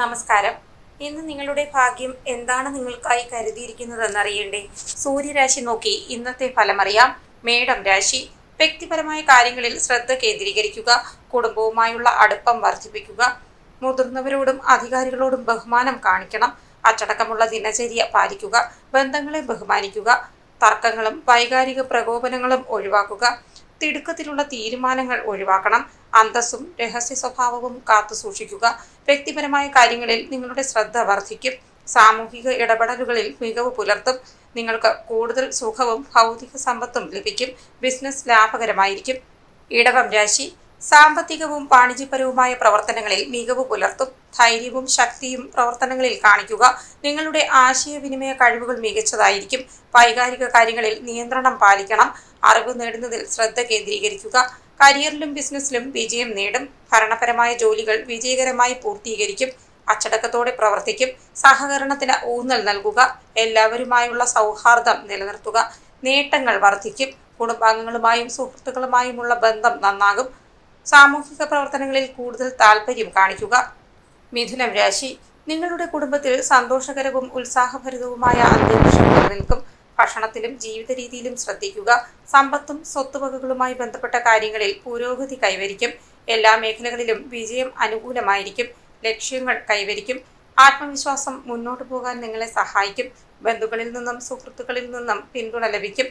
നമസ്കാരം. ഇന്ന് നിങ്ങളുടെ ഭാഗ്യം എന്താണ് നിങ്ങൾക്കായി കരുതിയിരിക്കുന്നതെന്നറിയണ്ടേ? സൂര്യരാശി നോക്കി ഇന്നത്തെ ഫലമറിയാം. മേടം രാശി. വ്യക്തിപരമായ കാര്യങ്ങളിൽ ശ്രദ്ധ കേന്ദ്രീകരിക്കുക. കുടുംബവുമായുള്ള അടുപ്പം വർദ്ധിപ്പിക്കുക. മുതിർന്നവരോടും അധികാരികളോടും ബഹുമാനം കാണിക്കണം. അച്ചടക്കമുള്ള ദിനചര്യ പാലിക്കുക. ബന്ധങ്ങളെ ബഹുമാനിക്കുക. തർക്കങ്ങളും വൈകാരിക പ്രകോപനങ്ങളും ഒഴിവാക്കുക. തിടുക്കത്തിലുള്ള തീരുമാനങ്ങൾ ഒഴിവാക്കണം. അന്തസ്സും രഹസ്യ സ്വഭാവവും കാത്തു സൂക്ഷിക്കുക. വ്യക്തിപരമായ കാര്യങ്ങളിൽ നിങ്ങളുടെ ശ്രദ്ധ വർദ്ധിക്കും. സാമൂഹിക ഇടപെടലുകളിൽ മികവ് പുലർത്തും. നിങ്ങൾക്ക് കൂടുതൽ സുഖവും ഭൗതിക സമ്പത്തും ലഭിക്കും. ബിസിനസ് ലാഭകരമായിരിക്കും. ഇടവം രാശി. സാമ്പത്തികവും വാണിജ്യപരവുമായ പ്രവർത്തനങ്ങളിൽ മികവ് പുലർത്തും. ധൈര്യവും ശക്തിയും പ്രവർത്തനങ്ങളിൽ കാണിക്കുക. നിങ്ങളുടെ ആശയവിനിമയ കഴിവുകൾ മികച്ചതായിരിക്കും. വൈകാരിക കാര്യങ്ങളിൽ നിയന്ത്രണം പാലിക്കണം. അറിവ് നേടുന്നതിൽ ശ്രദ്ധ കേന്ദ്രീകരിക്കുക. കരിയറിലും ബിസിനസ്സിലും വിജയം നേടും. ഭരണപരമായ ജോലികൾ വിജയകരമായി പൂർത്തീകരിക്കും. അച്ചടക്കത്തോടെ പ്രവർത്തിക്കും. സഹകരണത്തിന് ഊന്നൽ നൽകുക. എല്ലാവരുമായുള്ള സൗഹാർദ്ദം നിലനിർത്തുക. നേട്ടങ്ങൾ വർദ്ധിക്കും. കുടുംബാംഗങ്ങളുമായും സുഹൃത്തുക്കളുമായുമുള്ള ബന്ധം നന്നാകും. സാമൂഹിക പ്രവർത്തനങ്ങളിൽ കൂടുതൽ താല്പര്യം കാണിക്കുക. മിഥുനം രാശി. നിങ്ങളുടെ കുടുംബത്തിൽ സന്തോഷകരവും ഉത്സാഹഭരിതവുമായ അന്തരീക്ഷം നിലനിൽക്കും. ഭക്ഷണത്തിലും ജീവിത രീതിയിലും ശ്രദ്ധിക്കുക. സമ്പത്തും സ്വത്തുവകകളുമായി ബന്ധപ്പെട്ട കാര്യങ്ങളിൽ പുരോഗതി കൈവരിക്കും. എല്ലാ മേഖലകളിലും വിജയം അനുകൂലമായിരിക്കും. ലക്ഷ്യങ്ങൾ കൈവരിക്കും. ആത്മവിശ്വാസം മുന്നോട്ടു പോകാൻ നിങ്ങളെ സഹായിക്കും. ബന്ധുക്കളിൽ നിന്നും സുഹൃത്തുക്കളിൽ നിന്നും പിന്തുണ ലഭിക്കും.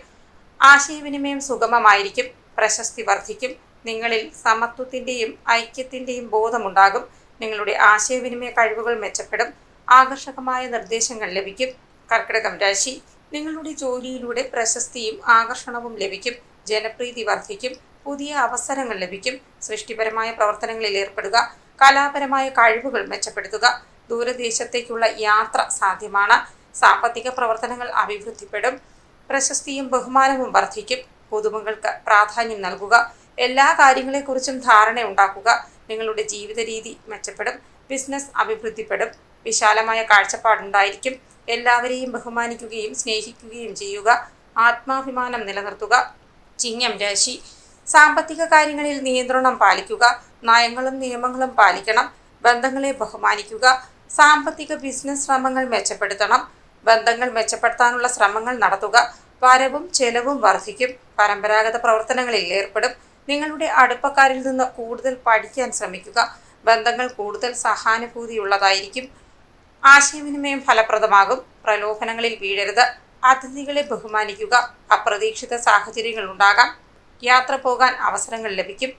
ആശയവിനിമയം സുഗമമായിരിക്കും. പ്രശസ്തി വർദ്ധിക്കും. നിങ്ങളിൽ സമത്വത്തിന്റെയും ഐക്യത്തിന്റെയും ബോധമുണ്ടാകും. നിങ്ങളുടെ ആശയവിനിമയ കഴിവുകൾ മെച്ചപ്പെടും. ആകർഷകമായ നിർദ്ദേശങ്ങൾ ലഭിക്കും. കർക്കിടകം രാശി. നിങ്ങളുടെ ജോലിയിലൂടെ പ്രശസ്തിയും ആകർഷണവും ലഭിക്കും. ജനപ്രീതി വർദ്ധിക്കും. പുതിയ അവസരങ്ങൾ ലഭിക്കും. സൃഷ്ടിപരമായ പ്രവർത്തനങ്ങളിൽ ഏർപ്പെടുക. കലാപരമായ കഴിവുകൾ മെച്ചപ്പെടുത്തുക. ദൂരദേശത്തേക്കുള്ള യാത്ര സാധ്യമാണ്. സാമ്പത്തിക പ്രവർത്തനങ്ങൾ അഭിവൃദ്ധിപ്പെടും. പ്രശസ്തിയും ബഹുമാനവും വർദ്ധിക്കും. പുതുമകൾക്ക് പ്രാധാന്യം നൽകുക. എല്ലാ കാര്യങ്ങളെക്കുറിച്ചും ധാരണയുണ്ടാക്കുക. നിങ്ങളുടെ ജീവിത രീതി മെച്ചപ്പെടും. ബിസിനസ് അഭിവൃദ്ധിപ്പെടും. വിശാലമായ കാഴ്ചപ്പാടുണ്ടായിരിക്കും. എല്ലാവരെയും ബഹുമാനിക്കുകയും സ്നേഹിക്കുകയും ചെയ്യുക. ആത്മാഭിമാനം നിലനിർത്തുക. ചിങ്ങം രാശി. സാമ്പത്തിക കാര്യങ്ങളിൽ നിയന്ത്രണം പാലിക്കുക. നയങ്ങളും നിയമങ്ങളും പാലിക്കണം. ബന്ധങ്ങളെ ബഹുമാനിക്കുക. സാമ്പത്തിക ബിസിനസ് ശ്രമങ്ങൾ മെച്ചപ്പെടുത്തണം. ബന്ധങ്ങൾ മെച്ചപ്പെടുത്താനുള്ള ശ്രമങ്ങൾ നടത്തുക. വരവും ചെലവും വർദ്ധിക്കും. പരമ്പരാഗത പ്രവർത്തനങ്ങളിൽ ഏർപ്പെടും. നിങ്ങളുടെ അടുപ്പക്കാരിൽ നിന്ന് കൂടുതൽ പഠിക്കാൻ ശ്രമിക്കുക. ബന്ധങ്ങൾ കൂടുതൽ സഹാനുഭൂതിയുള്ളതായിരിക്കും. ആശയവിനിമയം ഫലപ്രദമാകും. പ്രലോഭനങ്ങളിൽ വീഴരുത്. അതിഥികളെ ബഹുമാനിക്കുക. അപ്രതീക്ഷിത സാഹചര്യങ്ങൾ ഉണ്ടാകാം. യാത്ര പോകാൻ അവസരങ്ങൾ ലഭിക്കും.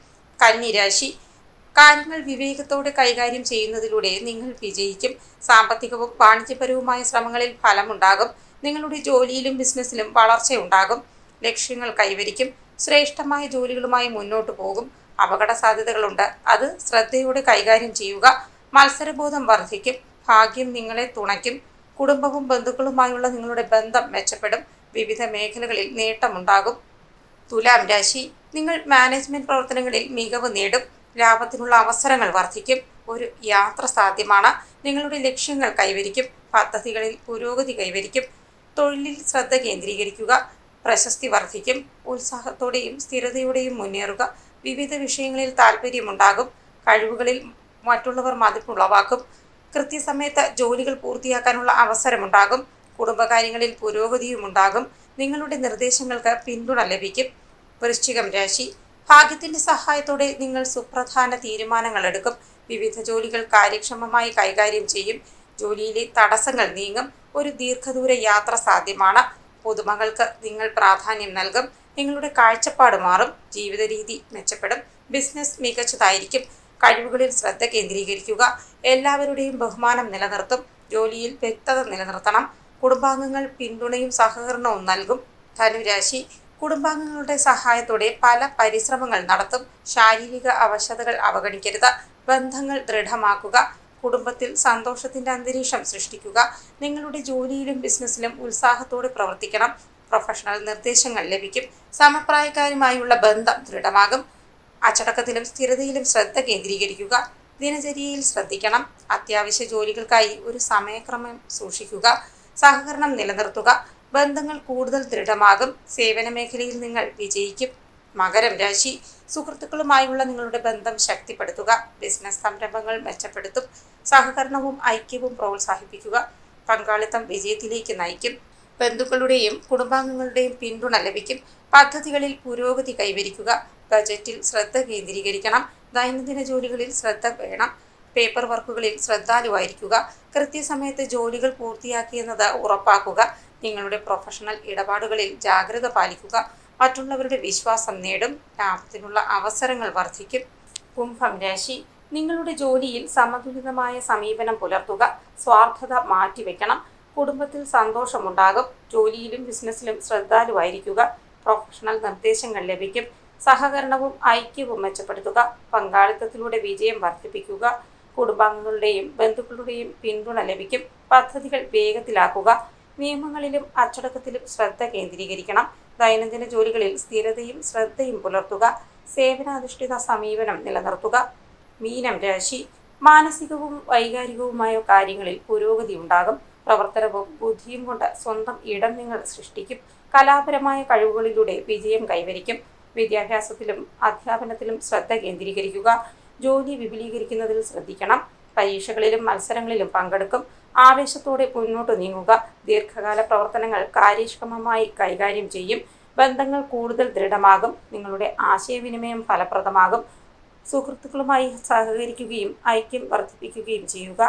കന്നി രാശി. കാര്യങ്ങൾ വിവേകത്തോടെ കൈകാര്യം ചെയ്യുന്നതിലൂടെ നിങ്ങൾ വിജയിക്കും. സാമ്പത്തികവും വാണിജ്യപരവുമായ ശ്രമങ്ങളിൽ ഫലമുണ്ടാകും. നിങ്ങളുടെ ജോലിയിലും ബിസിനസ്സിലും വളർച്ചയുണ്ടാകും. ലക്ഷ്യങ്ങൾ കൈവരിക്കും. ശ്രേഷ്ഠമായ ജോലികളുമായി മുന്നോട്ടു പോകും. അപകട സാധ്യതകളുണ്ട്. അത് ശ്രദ്ധയോടെ കൈകാര്യം ചെയ്യുക. മത്സരബോധം വർദ്ധിക്കും. ഭാഗ്യം നിങ്ങളെ തുണയ്ക്കും. കുടുംബവും ബന്ധുക്കളുമായുള്ള നിങ്ങളുടെ ബന്ധം മെച്ചപ്പെടും. വിവിധ മേഖലകളിൽ നേട്ടമുണ്ടാകും. തുലാം രാശി. നിങ്ങൾ മാനേജ്മെന്റ് പ്രവർത്തനങ്ങളിൽ മികവ് നേടും. ലാഭത്തിനുള്ള അവസരങ്ങൾ വർദ്ധിക്കും. ഒരു യാത്ര സാധ്യമാണ്. നിങ്ങളുടെ ലക്ഷ്യങ്ങൾ കൈവരിക്കും. പദ്ധതികളിൽ പുരോഗതി കൈവരിക്കും. തൊഴിലിൽ ശ്രദ്ധ കേന്ദ്രീകരിക്കുക. പ്രശസ്തി വർദ്ധിക്കും. ഉത്സാഹത്തോടെയും സ്ഥിരതയോടെയും മുന്നേറുക. വിവിധ വിഷയങ്ങളിൽ താല്പര്യമുണ്ടാകും. കഴിവുകളിൽ മറ്റുള്ളവർ മതിപ്പുളവാക്കും. കൃത്യസമയത്ത് ജോലികൾ പൂർത്തിയാക്കാനുള്ള അവസരമുണ്ടാകും. കുടുംബകാര്യങ്ങളിൽ പുരോഗതിയും ഉണ്ടാകും. നിങ്ങളുടെ നിർദ്ദേശങ്ങൾക്ക് പിന്തുണ ലഭിക്കും. വൃശ്ചികം രാശി. ഭാഗ്യത്തിന്റെ സഹായത്തോടെ നിങ്ങൾ സുപ്രധാന തീരുമാനങ്ങൾ എടുക്കും. വിവിധ ജോലികൾ കാര്യക്ഷമമായി കൈകാര്യം ചെയ്യും. ജോലിയിലെ തടസ്സങ്ങൾ നീങ്ങും. ഒരു ദീർഘദൂര യാത്ര സാധ്യമാണ്. പുതുമകൾക്ക് നിങ്ങൾ പ്രാധാന്യം നൽകും. നിങ്ങളുടെ കാഴ്ചപ്പാട് മാറും. ജീവിത രീതി മെച്ചപ്പെടും. ബിസിനസ് മികച്ചതായിരിക്കും. കഴിവുകളിൽ ശ്രദ്ധ കേന്ദ്രീകരിക്കുക. എല്ലാവരുടെയും ബഹുമാനം നിലനിർത്തും. ജോലിയിൽ വ്യക്തത നിലനിർത്തണം. കുടുംബാംഗങ്ങൾ പിന്തുണയും സഹകരണവും നൽകും. ധനുരാശി. കുടുംബാംഗങ്ങളുടെ സഹായത്തോടെ പല പരിശ്രമങ്ങൾ നടത്തും. ശാരീരിക അവശതകൾ അവഗണിക്കരുത്. ബന്ധങ്ങൾ ദൃഢമാക്കുക. കുടുംബത്തിൽ സന്തോഷത്തിന്റെ അന്തരീക്ഷം സൃഷ്ടിക്കുക. നിങ്ങളുടെ ജോലിയിലും ബിസിനസ്സിലും ഉത്സാഹത്തോടെ പ്രവർത്തിക്കണം. പ്രൊഫഷണൽ നിർദ്ദേശങ്ങൾ ലഭിക്കും. സമപ്രായക്കാരുമായുള്ള ബന്ധം ദൃഢമാകും. അച്ചടക്കത്തിലും സ്ഥിരതയിലും ശ്രദ്ധ കേന്ദ്രീകരിക്കുക. ദിനചര്യയിൽ ശ്രദ്ധിക്കണം. അത്യാവശ്യ ജോലികൾക്കായി ഒരു സമയക്രമം സൂക്ഷിക്കുക. സഹകരണം നിലനിർത്തുക. ബന്ധങ്ങൾ കൂടുതൽ ദൃഢമാകും. സേവന മേഖലയിൽ നിങ്ങൾ വിജയിക്കും. മകരം രാശി. സുഹൃത്തുക്കളുമായുള്ള നിങ്ങളുടെ ബന്ധം ശക്തിപ്പെടുത്തുക. ബിസിനസ് സംരംഭങ്ങൾ മെച്ചപ്പെടുത്തും. സഹകരണവും ഐക്യവും പ്രോത്സാഹിപ്പിക്കുക. പങ്കാളിത്തം വിജയത്തിലേക്ക് നയിക്കും. ബന്ധുക്കളുടെയും കുടുംബാംഗങ്ങളുടെയും പിന്തുണ ലഭിക്കും. പദ്ധതികളിൽ പുരോഗതി കൈവരിക്കുക. ബജറ്റിൽ ശ്രദ്ധ കേന്ദ്രീകരിക്കണം. ദൈനംദിന ജോലികളിൽ ശ്രദ്ധ വേണം. പേപ്പർ വർക്കുകളിൽ ശ്രദ്ധാലുവായിരിക്കുക. കൃത്യസമയത്ത് ജോലികൾ പൂർത്തിയാക്കിയെന്നത് ഉറപ്പാക്കുക. നിങ്ങളുടെ പ്രൊഫഷണൽ ഇടപാടുകളിൽ ജാഗ്രത പാലിക്കുക. മറ്റുള്ളവരുടെ വിശ്വാസം നേടും. ലാഭത്തിനുള്ള അവസരങ്ങൾ വർദ്ധിക്കും. കുംഭം രാശി. നിങ്ങളുടെ ജോലിയിൽ സമതുലിതമായ സമീപനം പുലർത്തുക. സ്വാർത്ഥത മാറ്റിവെക്കണം. കുടുംബത്തിൽ സന്തോഷമുണ്ടാകും. ജോലിയിലും ബിസിനസ്സിലും ശ്രദ്ധാലുവായിരിക്കുക. പ്രൊഫഷണൽ നിർദ്ദേശങ്ങൾ ലഭിക്കും. സഹകരണവും ഐക്യവും മെച്ചപ്പെടുത്തുക. പങ്കാളിത്തത്തിലൂടെ വിജയം വർദ്ധിപ്പിക്കുക. കുടുംബാംഗങ്ങളുടെയും ബന്ധുക്കളുടെയും പിന്തുണ ലഭിക്കും. പദ്ധതികൾ വേഗത്തിലാക്കുക. നിയമങ്ങളിലും അച്ചടക്കത്തിലും ശ്രദ്ധ കേന്ദ്രീകരിക്കണം. ദൈനംദിന ജോലികളിൽ സ്ഥിരതയും ശ്രദ്ധയും പുലർത്തുക. സേവനാധിഷ്ഠിത സമീപനം നിലനിർത്തുക. മീനം രാശി. മാനസികവും വൈകാരികവുമായ കാര്യങ്ങളിൽ പുരോഗതി ഉണ്ടാകും. പ്രവർത്തനവും ബുദ്ധിയും കൊണ്ട് സ്വന്തം ഇടം നിങ്ങൾ സൃഷ്ടിക്കും. കലാപരമായ കഴിവുകളിലൂടെ വിജയം കൈവരിക്കും. വിദ്യാഭ്യാസത്തിലും അധ്യാപനത്തിലും ശ്രദ്ധ കേന്ദ്രീകരിക്കുക. ജോലി വിപുലീകരിക്കുന്നതിൽ ശ്രദ്ധിക്കണം. പരീക്ഷകളിലും മത്സരങ്ങളിലും പങ്കെടുക്കും. ആവേശത്തോടെ മുന്നോട്ട് നീങ്ങുക. ദീർഘകാല പ്രവർത്തനങ്ങൾ കാര്യക്ഷമമായി കൈകാര്യം ചെയ്യും. ബന്ധങ്ങൾ കൂടുതൽ ദൃഢമാകും. നിങ്ങളുടെ ആശയവിനിമയം ഫലപ്രദമാകും. സുഹൃത്തുക്കളുമായി സഹകരിക്കുകയും ഐക്യം വർദ്ധിപ്പിക്കുകയും ചെയ്യുക.